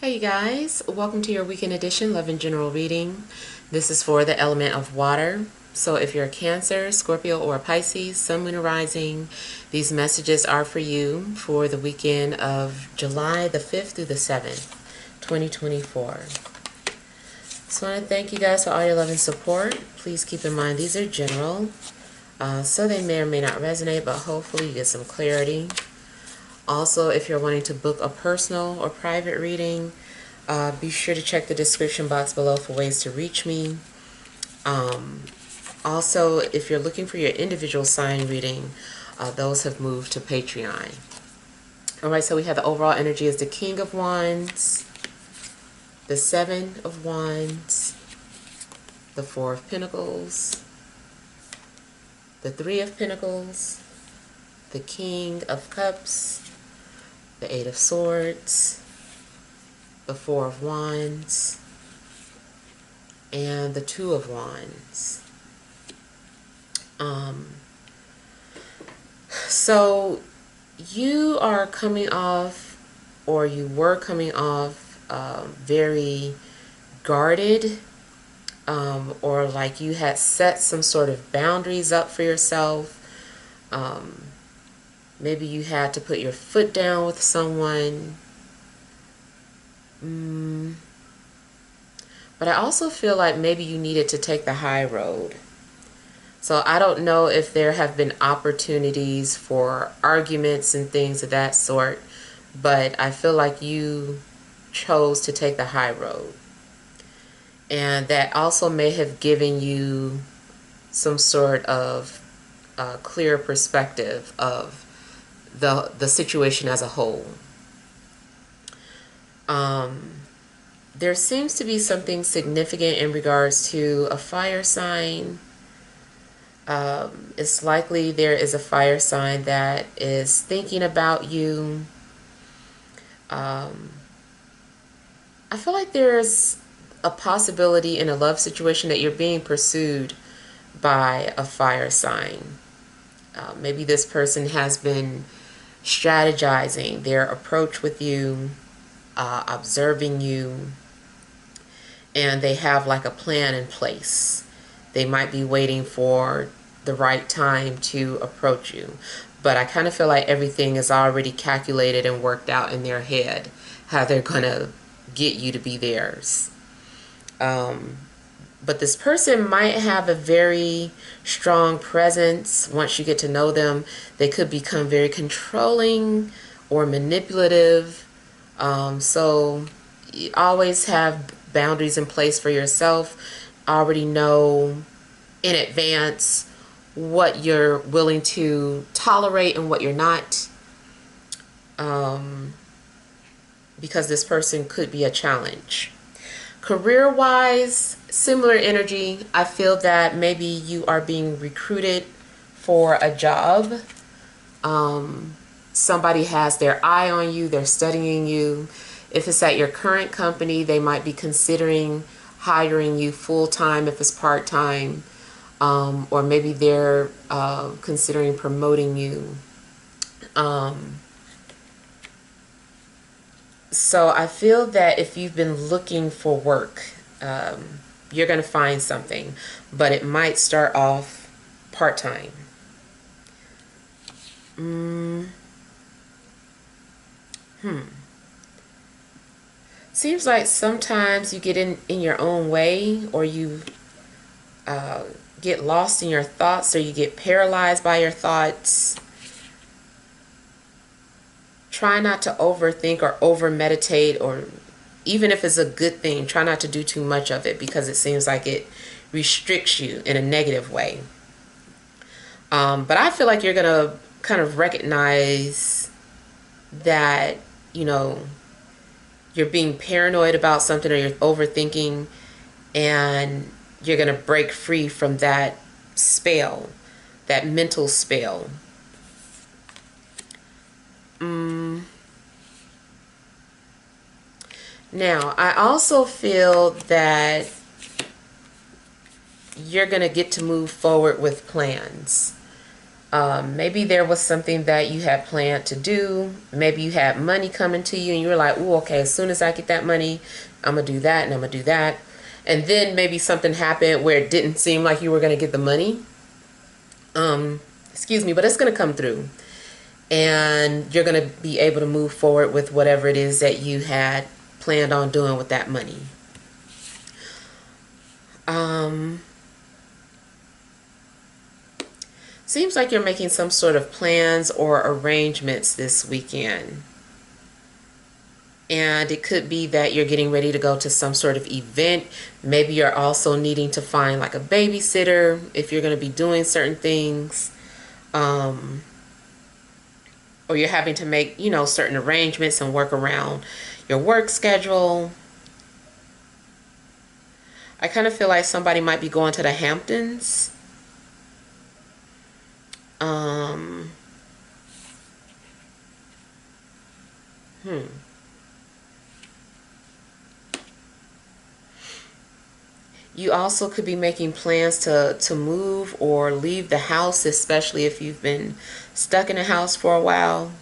Hey you guys, welcome to your weekend edition Love and General reading. This is for the element of water. So if you're a Cancer, Scorpio, or a Pisces, Sun, Moon, or Rising, these messages are for you for the weekend of July the 5th through the 7th, 2024. So I want to thank you guys for all your love and support. Please keep in mind these are general, so they may or may not resonate, but hopefully you get some clarity. Also, if you're wanting to book a personal or private reading, be sure to check the description box below for ways to reach me. Also, if you're looking for your individual sign reading, those have moved to Patreon. Alright, so we have the overall energy as the King of Wands, the Seven of Wands, the Four of Pentacles, the Three of Pentacles, the King of Cups, the Eight of Swords, the Four of Wands, and the Two of Wands. So you are coming off, or you were coming off very guarded, or like you had set some sort of boundaries up for yourself. Maybe you had to put your foot down with someone. But I also feel like maybe you needed to take the high road. So I don't know if there have been opportunities for arguments and things of that sort, but I feel like you chose to take the high road. And that also may have given you some sort of clear perspective of the situation as a whole. There seems to be something significant in regards to a fire sign. It's likely there is a fire sign that is thinking about you. I feel like there's a possibility in a love situation that you're being pursued by a fire sign. Maybe this person has been strategizing their approach with you, observing you, and they have like a plan in place. They might be waiting for the right time to approach you, but I kind of feel like everything is already calculated and worked out in their head, how they're gonna get you to be theirs. But this person might have a very strong presence. Once you get to know them, they could become very controlling or manipulative. So you always have boundaries in place for yourself. Already know in advance what you're willing to tolerate and what you're not. Because this person could be a challenge. Career-wise, similar energy. I feel that maybe you are being recruited for a job. Somebody has their eye on you. They're studying you. If it's at your current company, they might be considering hiring you full-time if it's part-time. Or maybe they're considering promoting you. So I feel that if you've been looking for work, you're going to find something, but it might start off part-time. Seems like sometimes you get in your own way, or you get lost in your thoughts, or you get paralyzed by your thoughts. Try not to overthink or over meditate, or even if it's a good thing, try not to do too much of it, because it seems like it restricts you in a negative way. But I feel like you're going to kind of recognize that, you know, you're being paranoid about something, or you're overthinking, and you're going to break free from that spell, that mental spell. Now, I also feel that you're going to get to move forward with plans. Maybe there was something that you had planned to do. Maybe you had money coming to you and you were like, oh, okay, as soon as I get that money, I'm going to do that and I'm going to do that. And then maybe something happened where it didn't seem like you were going to get the money. Excuse me, but it's going to come through. And you're going to be able to move forward with whatever it is that you had planned on doing with that money. Seems like you're making some sort of plans or arrangements this weekend. And it could be that you're getting ready to go to some sort of event. Maybe you're also needing to find like a babysitter if you're going to be doing certain things. Or you're having to make, certain arrangements and work around your work schedule. I kind of feel like somebody might be going to the Hamptons. You also could be making plans to move or leave the house, especially if you've been stuck in a house for a while.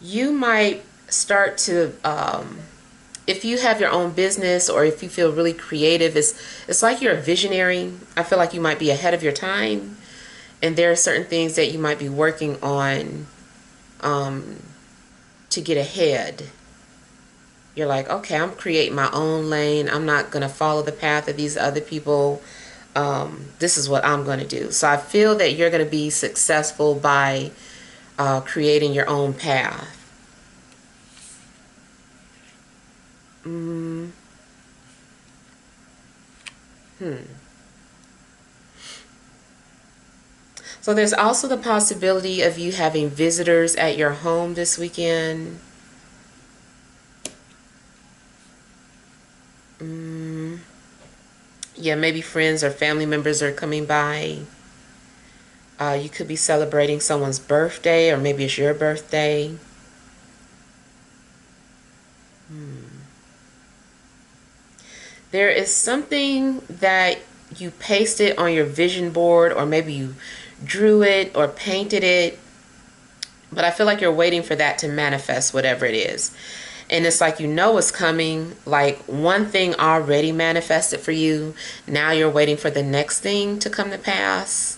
You might start to, if you have your own business or if you feel really creative, it's like you're a visionary. I feel like you might be ahead of your time. And there are certain things that you might be working on to get ahead. You're like, okay, I'm creating my own lane. I'm not going to follow the path of these other people. This is what I'm going to do. So I feel that you're going to be successful by creating your own path. So there's also the possibility of you having visitors at your home this weekend. Yeah, maybe friends or family members are coming by. You could be celebrating someone's birthday, or maybe it's your birthday. There is something that you pasted on your vision board, or maybe you drew it or painted it, but I feel like you're waiting for that to manifest, whatever it is. And it's like it's coming, like one thing already manifested for you. Now you're waiting for the next thing to come to pass.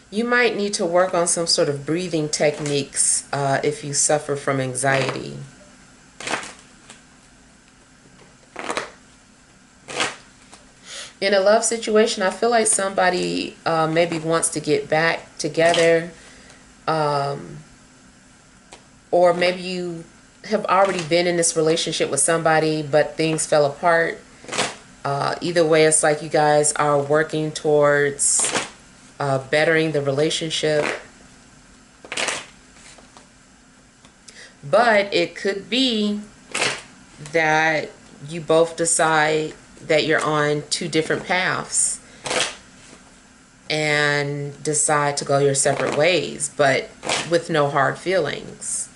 You might need to work on some sort of breathing techniques if you suffer from anxiety. In a love situation, I feel like somebody maybe wants to get back together, or maybe you have already been in this relationship with somebody, but things fell apart. Either way, it's like you guys are working towards bettering the relationship. But it could be that you both decide that you're on two different paths and decide to go your separate ways, but with no hard feelings.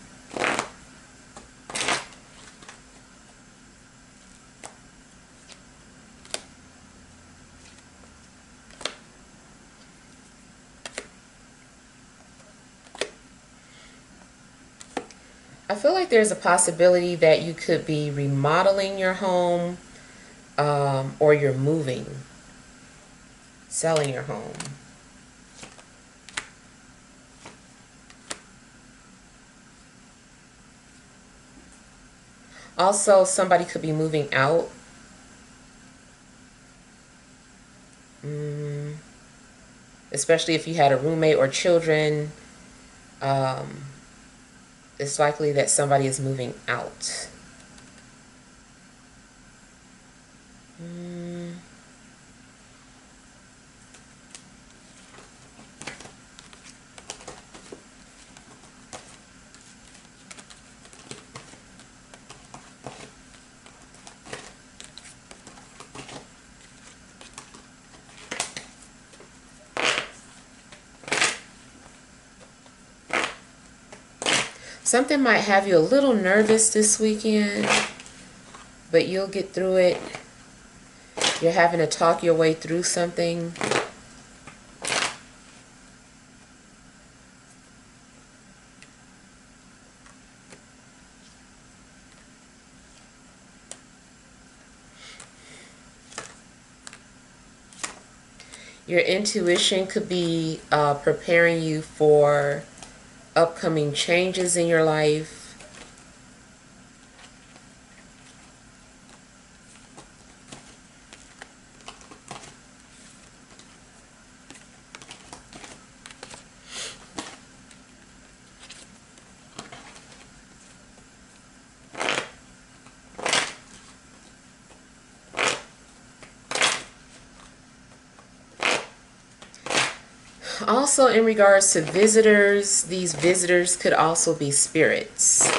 I feel like there's a possibility that you could be remodeling your home, or you're moving, selling your home. Also, somebody could be moving out. Especially if you had a roommate or children. It's likely that somebody is moving out. Something might have you a little nervous this weekend, but you'll get through it. You're having to talk your way through something. Your intuition could be preparing you for upcoming changes in your life. Also, in regards to visitors, these visitors could also be spirits.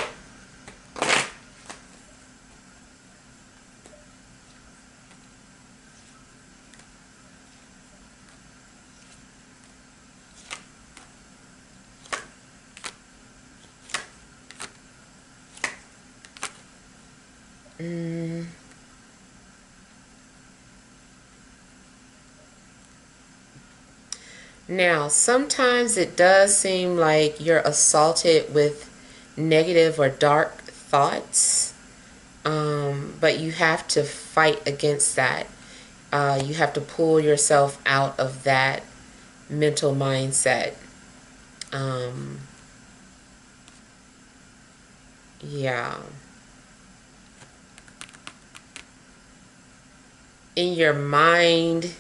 Now, sometimes it does seem like you're assaulted with negative or dark thoughts, but you have to fight against that. You have to pull yourself out of that mental mindset. Yeah. In your mind,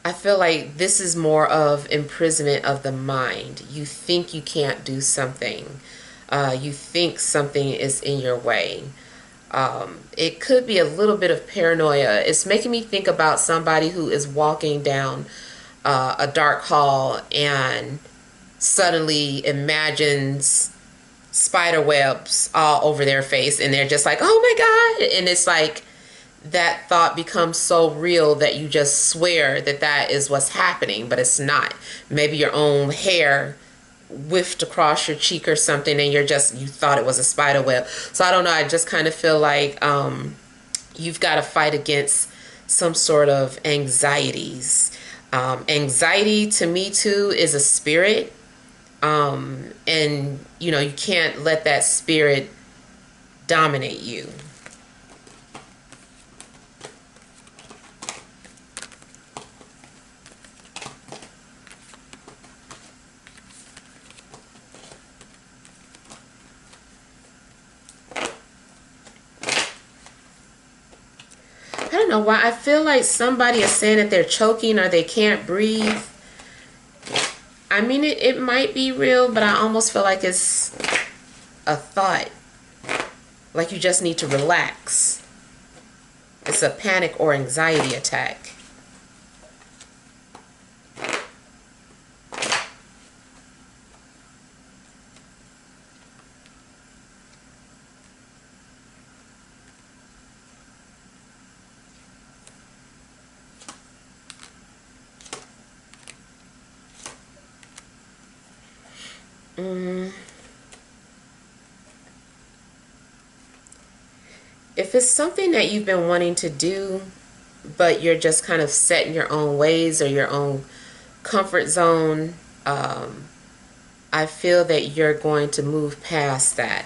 I feel like this is more of imprisonment of the mind. You think you can't do something. You think something is in your way. It could be a little bit of paranoia. It's making me think about somebody who is walking down a dark hall and suddenly imagines spider webs all over their face, and they're just like, oh my God. And it's like that thought becomes so real that you just swear that that is what's happening, but it's not. Maybe your own hair whiffed across your cheek or something, and you thought it was a spider web. So I don't know, I just kind of feel like you've got to fight against some sort of anxieties. Anxiety to me too is a spirit, and you can't let that spirit dominate you. I don't know why I feel like somebody is saying that they're choking or they can't breathe. I mean, it might be real, but I almost feel like it's a thought. Like you just need to relax. It's a panic or anxiety attack. If it's something that you've been wanting to do, but you're just kind of set in your own ways or your own comfort zone, I feel that you're going to move past that.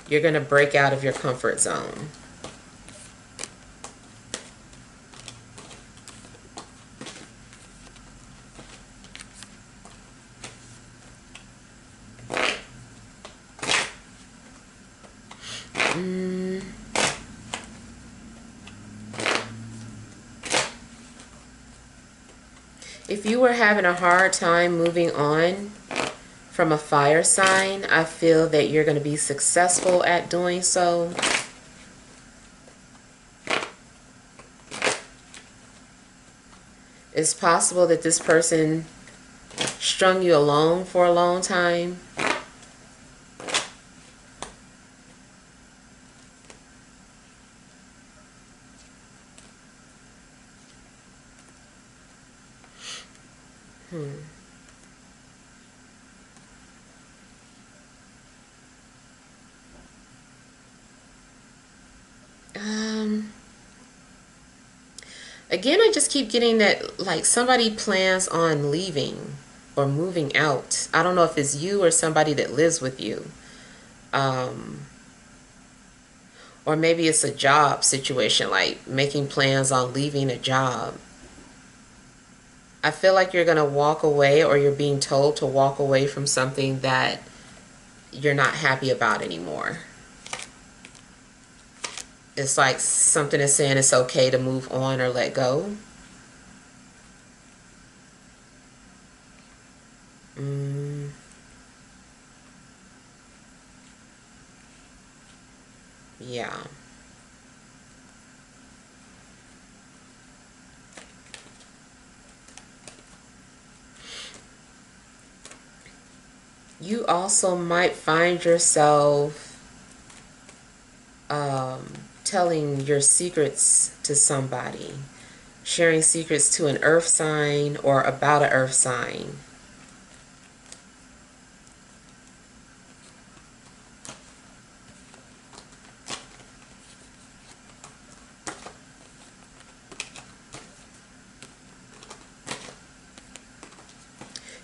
You're going to break out of your comfort zone. If you were having a hard time moving on from a fire sign, I feel that you're going to be successful at doing so. It's possible that this person strung you along for a long time. Again, I just keep getting that like somebody plans on leaving or moving out. I don't know if it's you or somebody that lives with you. Um, or maybe it's a job situation, like making plans on leaving a job. I feel like you're going to walk away, or you're being told to walk away from something that you're not happy about anymore. It's like something is saying it's okay to move on or let go. Mm, yeah. You also might find yourself telling your secrets to somebody, sharing secrets to an earth sign or about an earth sign.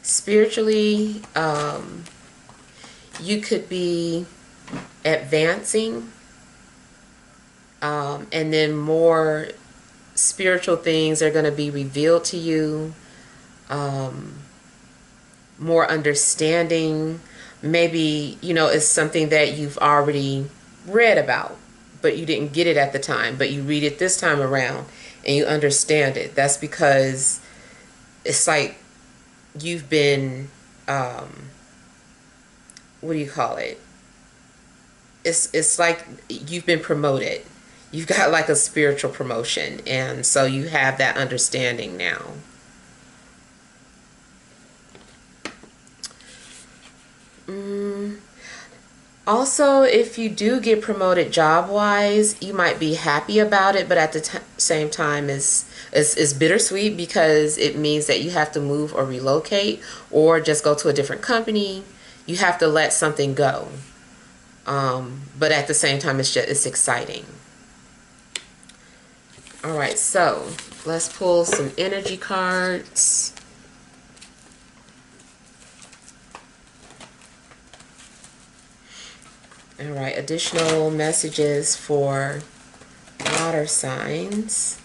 Spiritually, you could be advancing, and then more spiritual things are going to be revealed to you, um, more understanding. Maybe, it's something that you've already read about, but you didn't get it at the time, but you read it this time around and you understand it. That's because it's like you've been, what do you call it? It's like you've been promoted. You've got like a spiritual promotion, and so you have that understanding now. Mm. Also, if you do get promoted job wise, you might be happy about it, but at the same time, is bittersweet because it means that you have to move or relocate or just go to a different company. You have to let something go. But at the same time, it's exciting. All right, so let's pull some energy cards. All right, additional messages for water signs: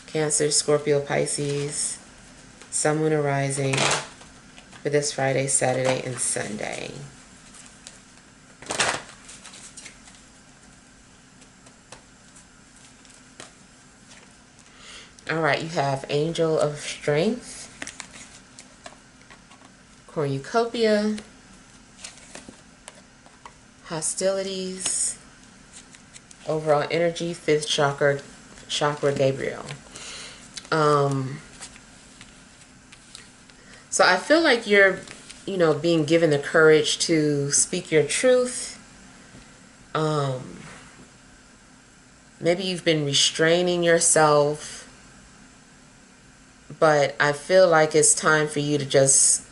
Cancer, Scorpio, Pisces, Sun, Moon, Rising for this Friday, Saturday, and Sunday. All right, you have Angel of Strength, Cornucopia, Hostilities, overall energy, fifth chakra Gabriel. So I feel like you're, being given the courage to speak your truth. Maybe you've been restraining yourself, but I feel like it's time for you to just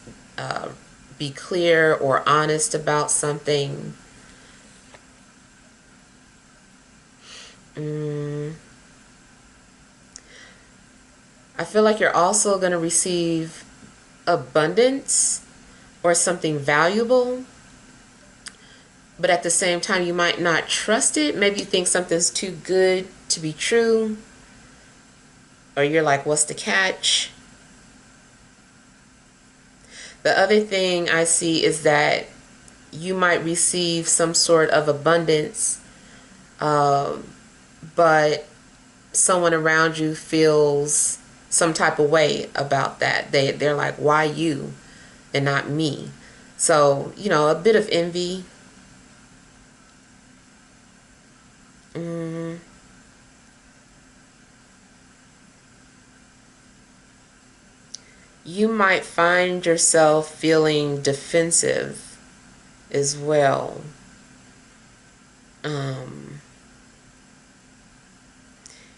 be clear or honest about something. I feel like you're also going to receive abundance or something valuable, but at the same time you might not trust it. Maybe you think something's too good to be true, or you're like, what's the catch? The other thing I see is that you might receive some sort of abundance, but someone around you feels some type of way about that. They're like, why you and not me? So, a bit of envy. You might find yourself feeling defensive as well.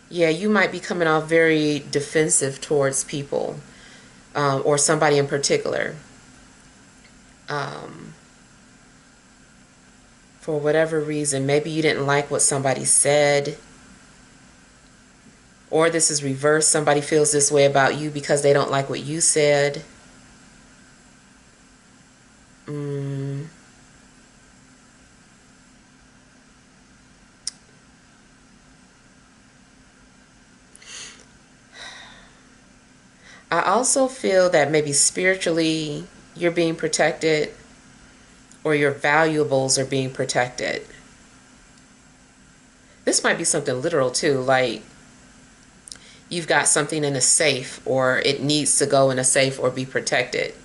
Yeah, you might be coming off very defensive towards people, or somebody in particular. For whatever reason, maybe you didn't like what somebody said, Or this is reversed. Somebody feels this way about you because they don't like what you said. I also feel that maybe spiritually you're being protected, or your valuables are being protected. This might be something literal too, like you've got something in a safe, or it needs to go in a safe or be protected.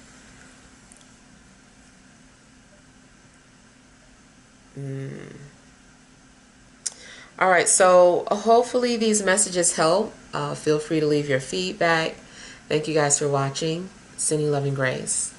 All right, so hopefully these messages help. Feel free to leave your feedback. Thank you guys for watching. Sending love and grace.